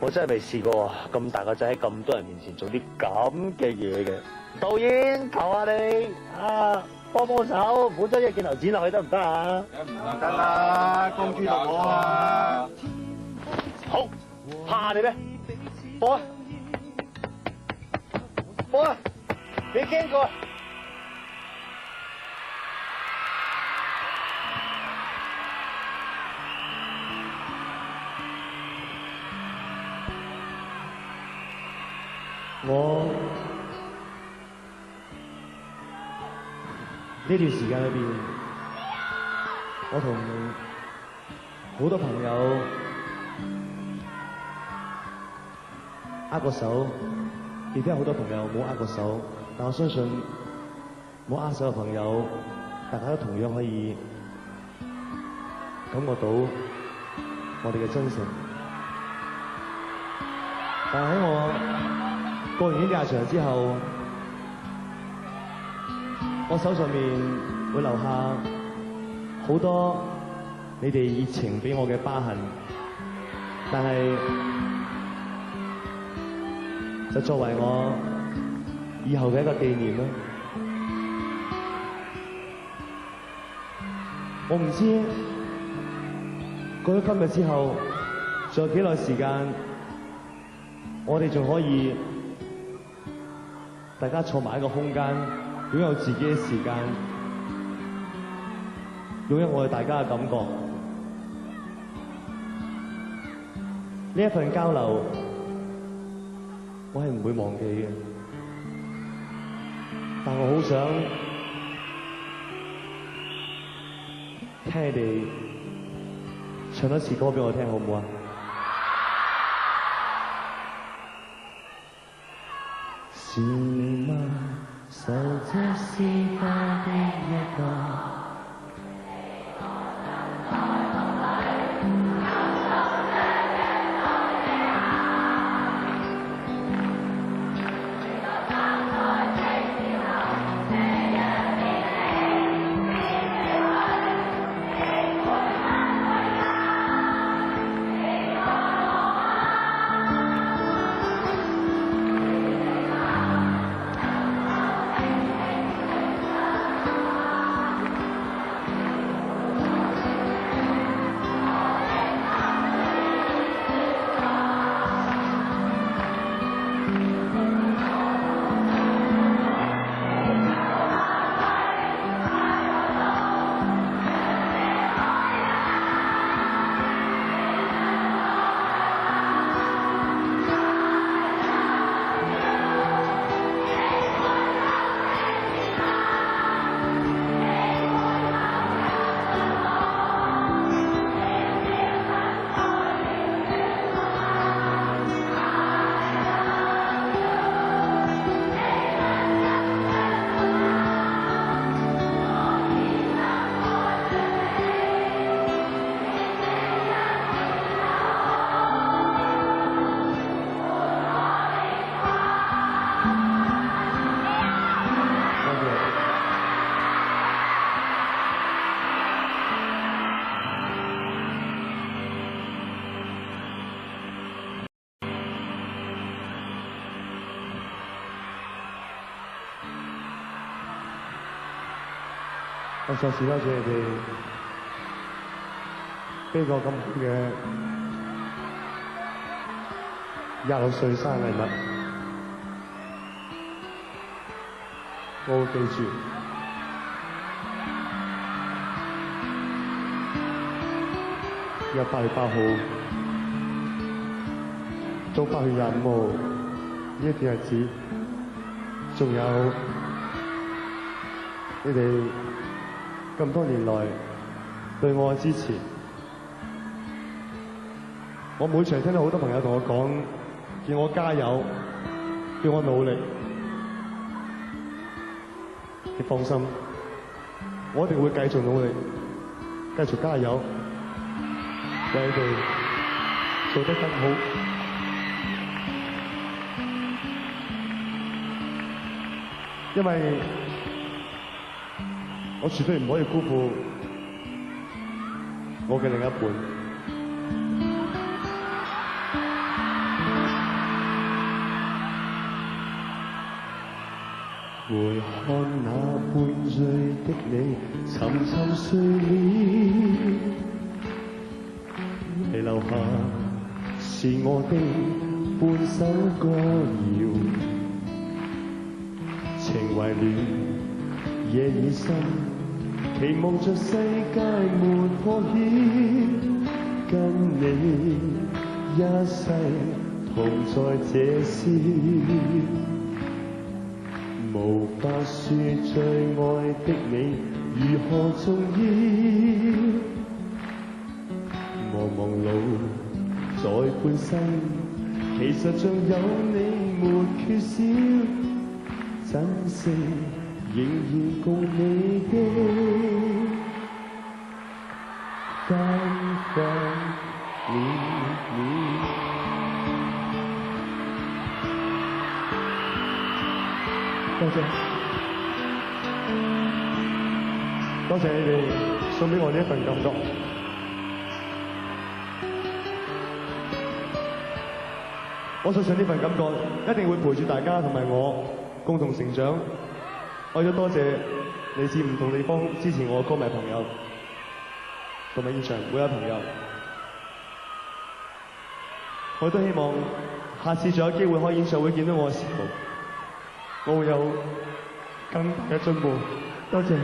我真係未試過咁大個仔喺咁多人面前做啲咁嘅嘢嘅。導演，求下你啊，幫幫手，唔好將隻鏡頭剪落去得唔得啊？唔得啦，公豬到我啊！好，怕你咩？播啊！播啊！你驚過？我呢段時間裏邊，我同好多朋友握過手，亦都有好多朋友冇握過手。但我相信冇握手嘅朋友，大家都同樣可以感覺到我哋嘅真誠。但係喺我過完呢啲場之後，我手上面會留下好多你哋熱情俾我嘅疤痕，但係就作為我以後嘅一個紀念啦。我唔知過咗今日之後，仲有幾耐時間，我哋仲可以大家坐埋一個空間，擁有自己嘅時間，擁有我哋大家嘅感覺。呢一份交流，我係唔會忘記嘅。但我好想聽你哋唱一次歌俾我聽，好唔好啊？是嗎？守着時光的一個。我再次多謝你哋俾個咁好嘅26歲生日禮物，我會記住。由8月8號到8月25號呢一段日子，仲有你哋咁多年來對我嘅支持，我每場聽到好多朋友同我講，叫我加油，叫我努力。你放心，我一定會繼續努力，繼續加油，為你哋做得更好。因為我絕對唔可以辜負我嘅另一半。回看那半醉的你，沉沉睡了，遺留下是我的半首歌謠。情懷亂，夜已深，期望着世界沒破曉，跟你一世同在這宵。無法說最愛的你如何重要，茫茫路在半生，其實像有你沒缺少，珍惜仍然共你的分分秒秒。多謝，多謝你哋送俾我呢一份感覺。我相信呢份感覺一定會陪住大家同埋我共同成長。我亦都多謝嚟自唔同地方支持我嘅歌迷朋友同埋現場每位朋友。我都希望下次仲有機會開演唱會見到我嘅時候，我會有更大嘅進步。多謝。